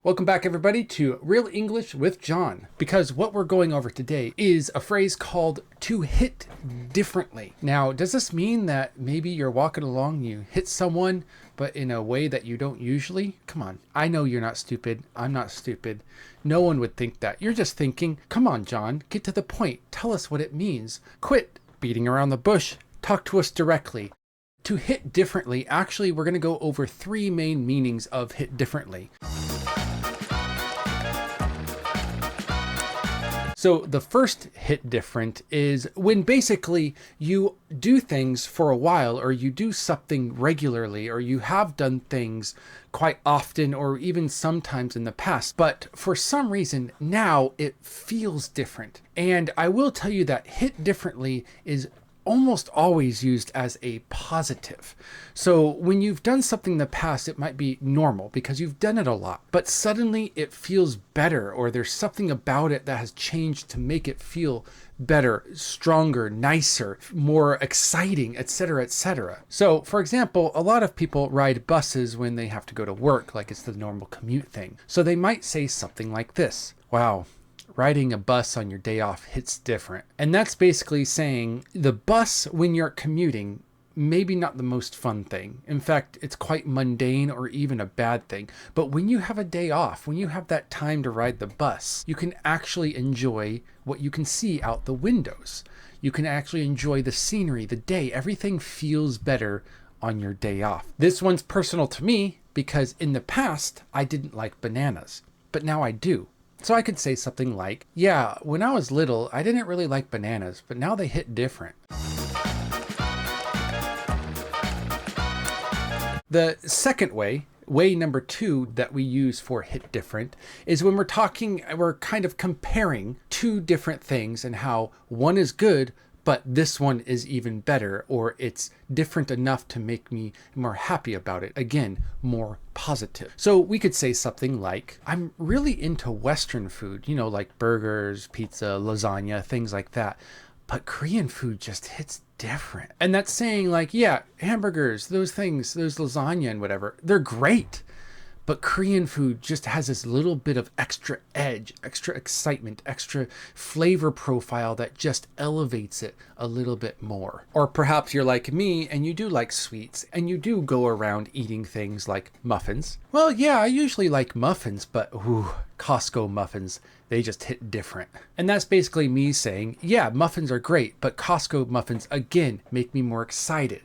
Welcome back, everybody, to Real English with John, because what we're going over today is a phrase called to hit differently. Now, does this mean that maybe you're walking along, you hit someone, but in a way that you don't usually? Come on, I know you're not stupid. I'm not stupid. No one would think that. You're just thinking, come on, John, get to the point. Tell us what it means. Quit beating around the bush. Talk to us directly. To hit differently, actually, we're going to go over three main meanings of hit differently. So the first hit different is when basically you do things for a while, or you do something regularly, or you have done things quite often or even sometimes in the past, but for some reason now it feels different. And I will tell you that hit differently is almost always used as a positive. So when you've done something in the past, it might be normal because you've done it a lot, but suddenly it feels better, or there's something about it that has changed to make it feel better, stronger, nicer, more exciting, etc., etc. So for example, a lot of people ride buses when they have to go to work, like it's the normal commute thing. So they might say something like this: wow, riding a bus on your day off hits different. And that's basically saying the bus when you're commuting, maybe not the most fun thing. In fact, it's quite mundane or even a bad thing. But when you have a day off, when you have that time to ride the bus, you can actually enjoy what you can see out the windows. You can actually enjoy the scenery, the day. Everything feels better on your day off. This one's personal to me because in the past, I didn't like bananas, but now I do. So I could say something like, yeah, when I was little, I didn't really like bananas, but now they hit different. The second way number two that we use for hit different is when we're kind of comparing two different things and how one is good, but this one is even better, or it's different enough to make me more happy about it. Again, more positive. So we could say something like, I'm really into Western food, like burgers, pizza, lasagna, things like that. But Korean food just hits different. And that's saying like, yeah, hamburgers, those things, those lasagna and whatever, they're great. But Korean food just has this little bit of extra edge, extra excitement, extra flavor profile that just elevates it a little bit more. Or perhaps you're like me and you do like sweets and you do go around eating things like muffins. Well, yeah, I usually like muffins, but Costco muffins, they just hit different. And that's basically me saying, yeah, muffins are great, but Costco muffins, again, make me more excited.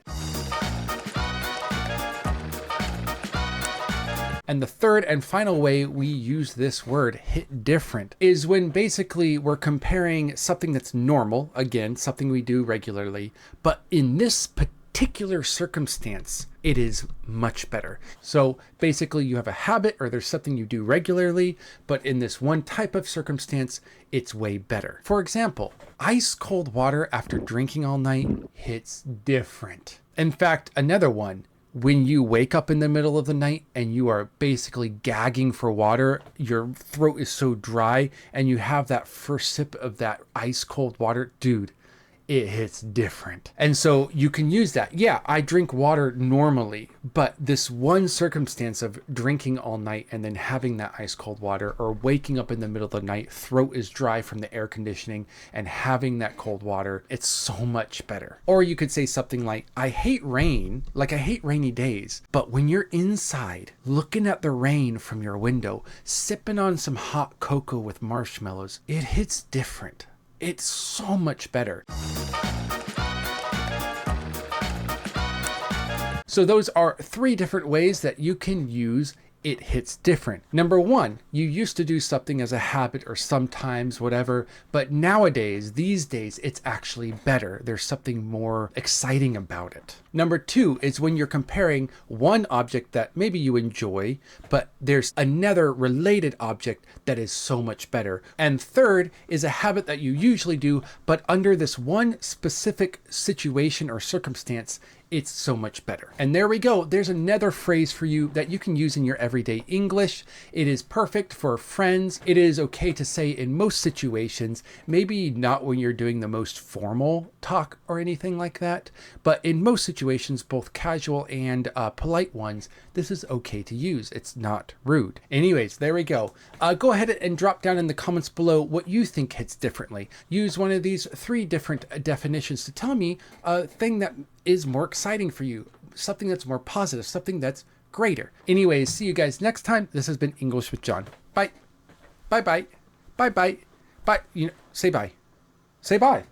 And the third and final way we use this word, hit different, is when basically we're comparing something that's normal, again, something we do regularly, but in this particular circumstance, it is much better. So basically you have a habit or there's something you do regularly, but in this one type of circumstance, it's way better. For example, ice cold water after drinking all night hits different. In fact, another one, when you wake up in the middle of the night and you are basically gagging for water, your throat is so dry, and you have that first sip of that ice cold water, dude, it hits different. And so you can use that. Yeah, I drink water normally, but this one circumstance of drinking all night and then having that ice cold water, or waking up in the middle of the night, throat is dry from the air conditioning, and having that cold water, it's so much better. Or you could say something like, I hate rain, like I hate rainy days, but when you're inside looking at the rain from your window, sipping on some hot cocoa with marshmallows, it hits different. It's so much better. So those are three different ways that you can use it hits different. Number one, you used to do something as a habit or sometimes whatever, but nowadays, these days, it's actually better. There's something more exciting about it. Number two is when you're comparing one object that maybe you enjoy, but there's another related object that is so much better. And third is a habit that you usually do, but under this one specific situation or circumstance, it's so much better. And there we go. There's another phrase for you that you can use in your everyday English. It is perfect for friends. It is okay to say in most situations, maybe not when you're doing the most formal talk or anything like that, but in most situations, both casual and polite ones, this is okay to use. It's not rude. Anyways, there we go. Go ahead and drop down in the comments below what you think hits differently. Use one of these 3 different definitions to tell me a thing that is more exciting for you, something that's more positive, something that's greater. Anyways, see you guys next time. This has been English with John. Bye. Bye bye. Bye bye. Bye. Say bye. Say bye.